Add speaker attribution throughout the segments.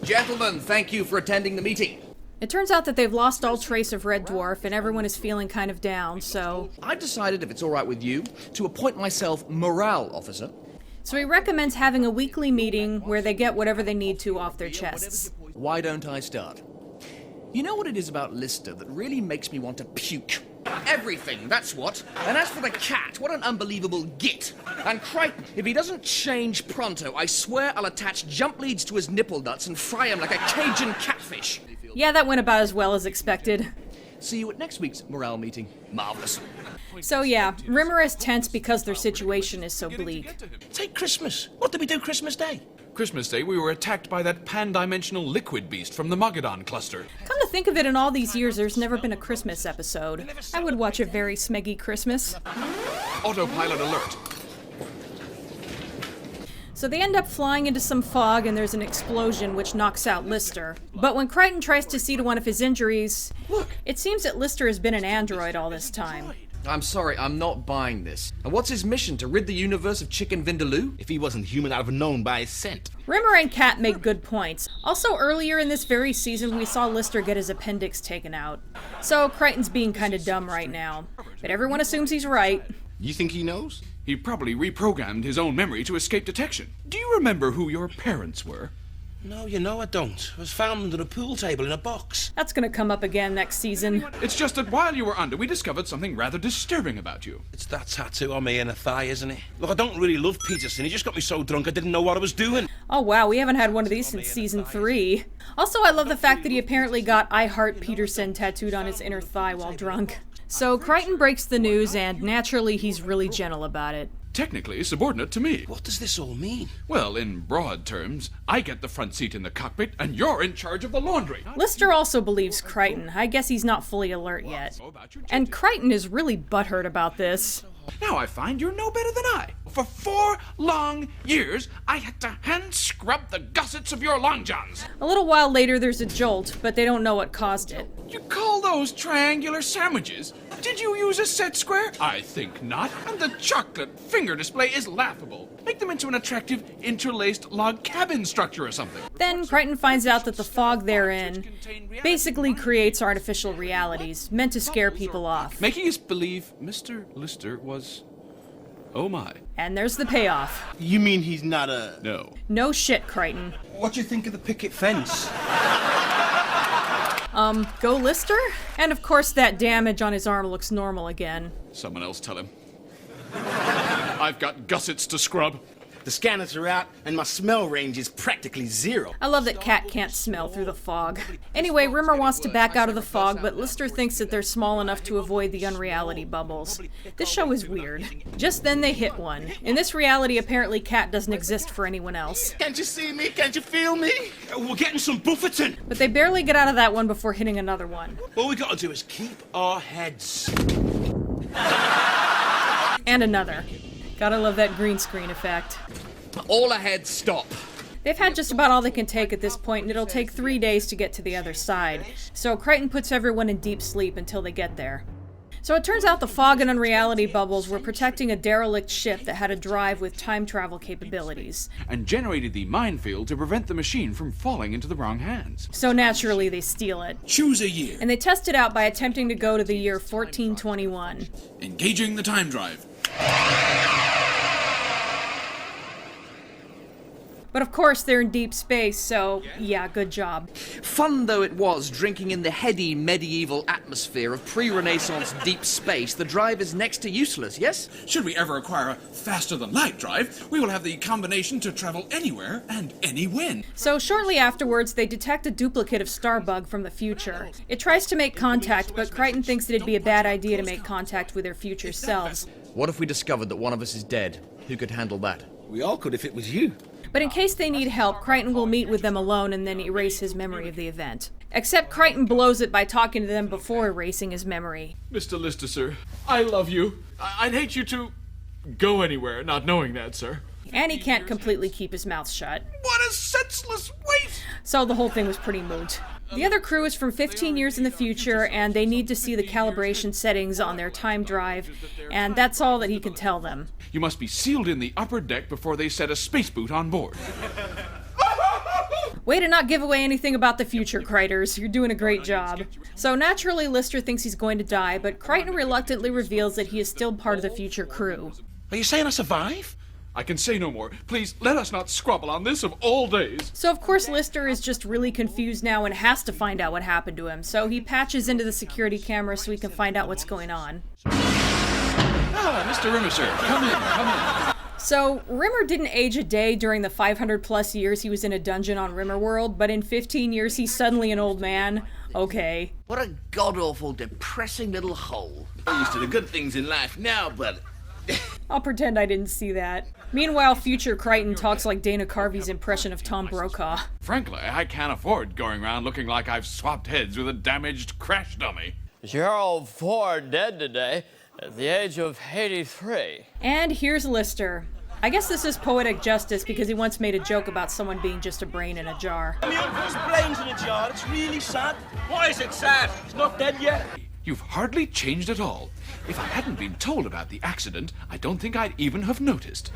Speaker 1: Gentlemen, thank you for attending the meeting.
Speaker 2: It turns out that they've lost all trace of Red Dwarf, and everyone is feeling kind of down, so...
Speaker 1: I decided, if it's all right with you, to appoint myself morale officer.
Speaker 2: So he recommends having a weekly meeting where they get whatever they need to off their chests.
Speaker 1: Why don't I start? You know what it is about Lister that really makes me want to puke? Everything, that's what. And as for the cat, what an unbelievable git. And Crichton, if he doesn't change pronto, I swear I'll attach jump leads to his nipple nuts and fry him like a Cajun catfish.
Speaker 2: Yeah, that went about as well as expected.
Speaker 1: See you at next week's morale meeting. Marvelous.
Speaker 2: So yeah, Rimmer is tense because their situation is so bleak.
Speaker 3: Take Christmas. What did we do Christmas Day?
Speaker 4: Christmas Day, we were attacked by that pan-dimensional liquid beast from the Mogadon cluster.
Speaker 2: Come to think of it, in all these years, there's never been a Christmas episode. I would watch a very smeggy Christmas.
Speaker 4: Autopilot alert.
Speaker 2: So they end up flying into some fog, and there's an explosion which knocks out Lister. But when Crichton tries to see to one of his injuries, it seems that Lister has been an android all this time.
Speaker 1: I'm sorry, I'm not buying this. And what's his mission, to rid the universe of Chicken Vindaloo?
Speaker 3: If he wasn't human, I'd have known by his scent.
Speaker 2: Rimmer and Kat make good points. Also, earlier in this very season, we saw Lister get his appendix taken out. So Crichton's being kind of dumb right now. But everyone assumes he's right.
Speaker 3: You think he knows?
Speaker 4: He probably reprogrammed his own memory to escape detection. Do you remember who your parents were?
Speaker 3: No, I don't. I was found under a pool table in a box.
Speaker 2: That's gonna come up again next season.
Speaker 4: It's just that while you were under, we discovered something rather disturbing about you.
Speaker 3: It's that tattoo on my inner thigh, isn't it? Look, I don't really love Peterson. He just got me so drunk I didn't know what I was doing.
Speaker 2: Oh wow, we haven't had one of these since season 3. Also, I love the fact that he apparently got I Heart Peterson tattooed on his inner thigh while drunk. So Crichton breaks the news, and naturally he's really gentle about it.
Speaker 4: Technically subordinate to me.
Speaker 3: What does this all mean?
Speaker 4: Well, in broad terms, I get the front seat in the cockpit, and you're in charge of the laundry.
Speaker 2: Lister also believes Crichton. I guess he's not fully alert yet. And Crichton is really butthurt about this.
Speaker 4: Now I find you're no better than I. For 4 long years, I had to hand scrub the gussets of your long johns.
Speaker 2: A little while later, there's a jolt, but they don't know what caused it.
Speaker 4: You call those triangular sandwiches? Did you use a set square? I think not. And the chocolate finger display is laughable. Make them into an attractive interlaced log cabin structure or something.
Speaker 2: Then Crichton finds out that the fog they're in basically creates artificial realities, meant to scare people off.
Speaker 4: Making us believe Mr. Lister was... oh my.
Speaker 2: And there's the payoff.
Speaker 3: You mean he's not a...
Speaker 4: No.
Speaker 2: No shit, Crichton.
Speaker 3: What do you think of the picket fence?
Speaker 2: Go Lister? And of course that damage on his arm looks normal again.
Speaker 4: Someone else tell him. I've got gussets to scrub.
Speaker 3: The scanners are out, and my smell range is practically 0.
Speaker 2: I love that Kat can't smell through the fog. Anyway, Rimmer wants to back out of the fog, but Lister thinks that they're small enough to avoid the unreality bubbles. This show is weird. Just then they hit one. In this reality, apparently Kat doesn't exist for anyone else.
Speaker 3: Can't you see me? Can't you feel me? We're getting some buffeting.
Speaker 2: But they barely get out of that one before hitting another one.
Speaker 3: All we gotta do is keep our heads.
Speaker 2: And another. Gotta love that green screen effect.
Speaker 1: All ahead, stop.
Speaker 2: They've had just about all they can take at this point, and it'll take 3 days to get to the other side. So Crichton puts everyone in deep sleep until they get there. So it turns out the fog and unreality bubbles were protecting a derelict ship that had a drive with time travel capabilities.
Speaker 4: And generated the minefield to prevent the machine from falling into the wrong hands.
Speaker 2: So naturally they steal it.
Speaker 5: Choose a year.
Speaker 2: And they test it out by attempting to go to the year 1421.
Speaker 5: Engaging the time drive.
Speaker 2: But of course they're in deep space, so yeah, good job.
Speaker 1: Fun though it was drinking in the heady medieval atmosphere of pre-Renaissance deep space, the drive is next to useless, yes?
Speaker 5: Should we ever acquire a faster-than-light drive, we will have the combination to travel anywhere and any when.
Speaker 2: So shortly afterwards, they detect a duplicate of Starbug from the future. It tries to make contact, but Crichton thinks that it'd be a bad idea to make contact with their future selves.
Speaker 1: What if we discovered that one of us is dead? Who could handle that?
Speaker 3: We all could if it was you.
Speaker 2: But in case they need help, Crichton will meet with them alone and then erase his memory of the event. Except Crichton blows it by talking to them before erasing his memory.
Speaker 4: Mr. Lister, sir, I love you. I'd hate you to go anywhere not knowing that, sir.
Speaker 2: And he can't completely keep his mouth shut.
Speaker 4: What a senseless waste!
Speaker 2: So the whole thing was pretty moot. The other crew is from 15 years in the future, and they need to see the calibration settings on their time drive, and that's all that he can tell them.
Speaker 4: You must be sealed in the upper deck before they set a space boot on board.
Speaker 2: Way to not give away anything about the future, Kreiters. You're doing a great job. So naturally, Lister thinks he's going to die, but Crichton reluctantly reveals that he is still part of the future crew.
Speaker 3: Are you saying I survive?
Speaker 4: I can say no more. Please, let us not squabble on this of all days.
Speaker 2: So of course Lister is just really confused now and has to find out what happened to him, so he patches into the security camera so he can find out what's going on.
Speaker 4: Ah, Mr. Rimmer, sir. Come in, come in.
Speaker 2: So, Rimmer didn't age a day during the 500 plus years he was in a dungeon on Rimmerworld, but in 15 years he's suddenly an old man. Okay.
Speaker 1: What a god-awful, depressing little hole. I'm used to the good things in life now, but...
Speaker 2: I'll pretend I didn't see that. Meanwhile, future Crichton talks like Dana Carvey's impression of Tom Brokaw.
Speaker 4: Frankly, I can't afford going around looking like I've swapped heads with a damaged crash dummy.
Speaker 6: Gerald Ford dead today at the age of 83.
Speaker 2: And here's Lister. I guess this is poetic justice because he once made a joke about someone being just a brain in a jar.
Speaker 3: My uncle's brains in a jar. It's really sad. Why is it sad? He's not dead yet.
Speaker 4: You've hardly changed at all. If I hadn't been told about the accident, I don't think I'd even have noticed.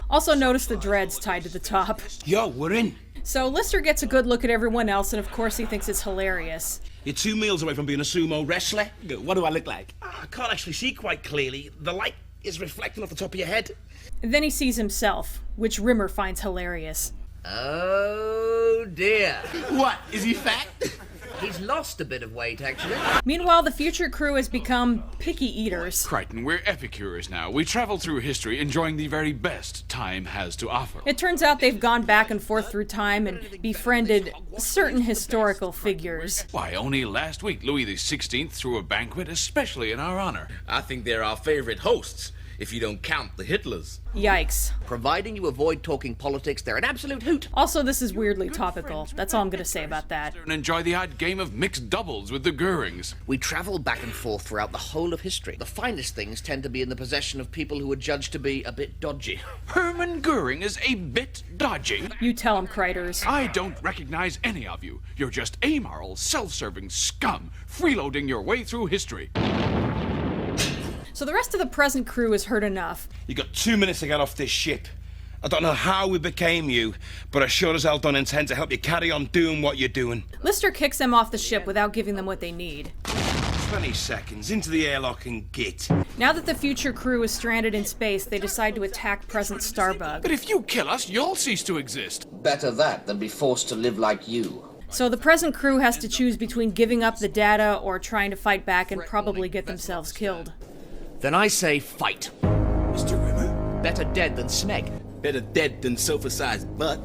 Speaker 2: Also notice the dreads tied to the top.
Speaker 3: Yo, we're in.
Speaker 2: So Lister gets a good look at everyone else, and of course he thinks it's hilarious.
Speaker 3: You're 2 meals away from being a sumo wrestler.
Speaker 7: What do I look like?
Speaker 3: I can't actually see quite clearly. The light is reflecting off the top of your head.
Speaker 2: And then he sees himself, which Rimmer finds hilarious.
Speaker 1: Oh dear.
Speaker 7: What? Is he fat?
Speaker 1: He's lost a bit of weight, actually.
Speaker 2: Meanwhile, the future crew has become picky eaters.
Speaker 4: Crichton, we're epicures now. We travel through history enjoying the very best time has to offer.
Speaker 2: It turns out they've gone back and forth through time and befriended certain historical figures.
Speaker 4: Why, only last week Louis XVI threw a banquet especially in our honor.
Speaker 7: I think they're our favorite hosts, if you don't count the Hitlers.
Speaker 2: Yikes.
Speaker 1: Providing you avoid talking politics, they're an absolute hoot.
Speaker 2: Also, this is weirdly topical. That's all I'm gonna say about that.
Speaker 4: And enjoy the odd game of mixed doubles with the Goerings.
Speaker 1: We travel back and forth throughout the whole of history. The finest things tend to be in the possession of people who are judged to be a bit dodgy.
Speaker 4: Hermann Goering is a bit dodgy.
Speaker 2: You tell him, Kreiters.
Speaker 4: I don't recognize any of you. You're just amoral, self-serving scum, freeloading your way through history.
Speaker 2: So the rest of the present crew has heard enough.
Speaker 3: You got 2 minutes to get off this ship. I don't know how we became you, but I sure as hell don't intend to help you carry on doing what you're doing.
Speaker 2: Lister kicks them off the ship without giving them what they need.
Speaker 3: 20 seconds, into the airlock and git.
Speaker 2: Now that the future crew is stranded in space, they decide to attack present Starbug.
Speaker 4: But if you kill us, you'll cease to exist.
Speaker 1: Better that than be forced to live like you.
Speaker 2: So the present crew has to choose between giving up the data or trying to fight back and probably get themselves killed.
Speaker 1: Then I say fight.
Speaker 7: Mr. Rimmer?
Speaker 1: Better dead than Smeg.
Speaker 7: Better dead than sofa-sized butt.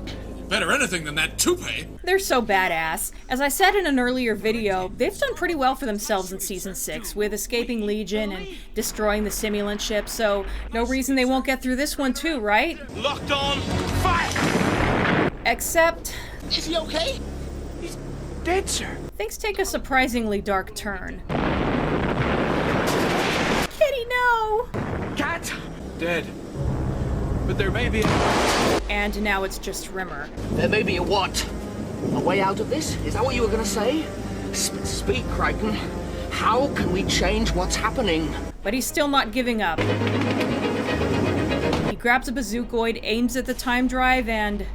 Speaker 5: Better anything than that toupee.
Speaker 2: They're so badass. As I said in an earlier video, they've done pretty well for themselves in Season 6, with escaping Legion and destroying the simulant ship, so no reason they won't get through this one too, right?
Speaker 3: Locked on, fire!
Speaker 2: Except,
Speaker 7: Is he okay?
Speaker 4: Dead, sir.
Speaker 2: things take a surprisingly dark turn. Kitty, no!
Speaker 4: Cat! Dead. But there may be
Speaker 2: And now it's just Rimmer.
Speaker 1: There may be a what? A way out of this? Is that what you were going to say? Speak, Crichton. How can we change what's happening?
Speaker 2: But he's still not giving up. He grabs a bazookoid, aims at the time drive, and...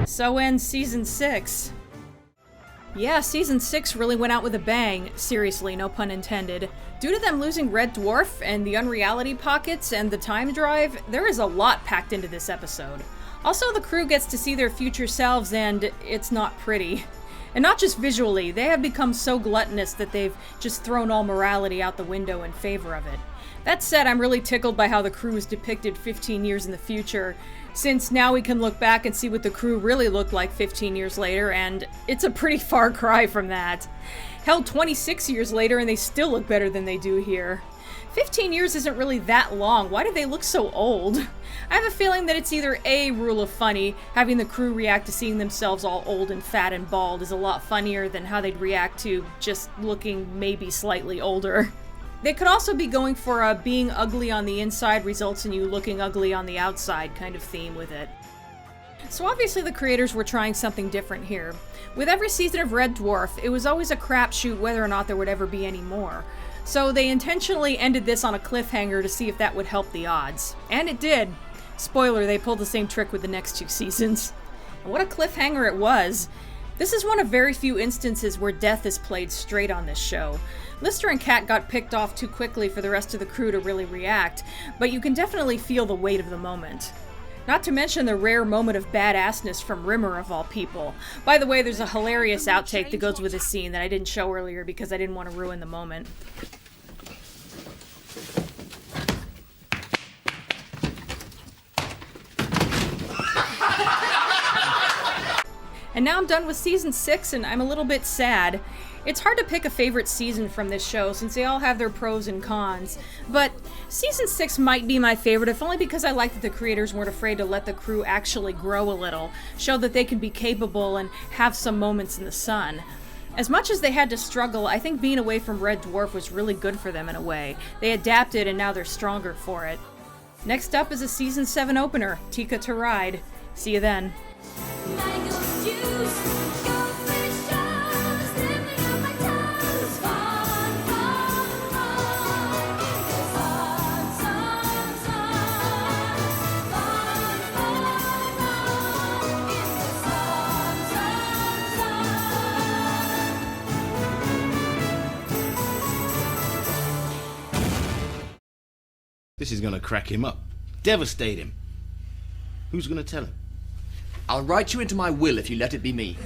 Speaker 2: so ends Season 6. Yeah, Season 6 really went out with a bang. Seriously, no pun intended. Due to them losing Red Dwarf and the Unreality Pockets and the time drive, there is a lot packed into this episode. Also, the crew gets to see their future selves, and it's not pretty. And not just visually, they have become so gluttonous that they've just thrown all morality out the window in favor of it. That said, I'm really tickled by how the crew is depicted 15 years in the future, since now we can look back and see what the crew really looked like 15 years later, and it's a pretty far cry from that. Hell, 26 years later and they still look better than they do here. 15 years isn't really that long. Why do they look so old? I have a feeling that it's either A, rule of funny, having the crew react to seeing themselves all old and fat and bald is a lot funnier than how they'd react to just looking maybe slightly older. They could also be going for a being ugly on the inside results in you looking ugly on the outside kind of theme with it. So obviously the creators were trying something different here. With every season of Red Dwarf, it was always a crapshoot whether or not there would ever be any more. So they intentionally ended this on a cliffhanger to see if that would help the odds. And it did. Spoiler, they pulled the same trick with the next 2 seasons. And what a cliffhanger it was. This is one of very few instances where death is played straight on this show. Lister and Kat got picked off too quickly for the rest of the crew to really react, but you can definitely feel the weight of the moment. Not to mention the rare moment of badassness from Rimmer, of all people. By the way, there's a hilarious outtake that goes with this scene that I didn't show earlier because I didn't want to ruin the moment. And now I'm done with season 6, and I'm a little bit sad. It's hard to pick a favorite season from this show since they all have their pros and cons, but season 6 might be my favorite, if only because I like that the creators weren't afraid to let the crew actually grow a little, show that they can be capable and have some moments in the sun. As much as they had to struggle, I think being away from Red Dwarf was really good for them in a way. They adapted and now they're stronger for it. Next up is a season 7 opener, Tika to Ride. See you then.
Speaker 8: This is gonna crack him up. Devastate him. Who's gonna tell him?
Speaker 1: I'll write you into my will if you let it be me.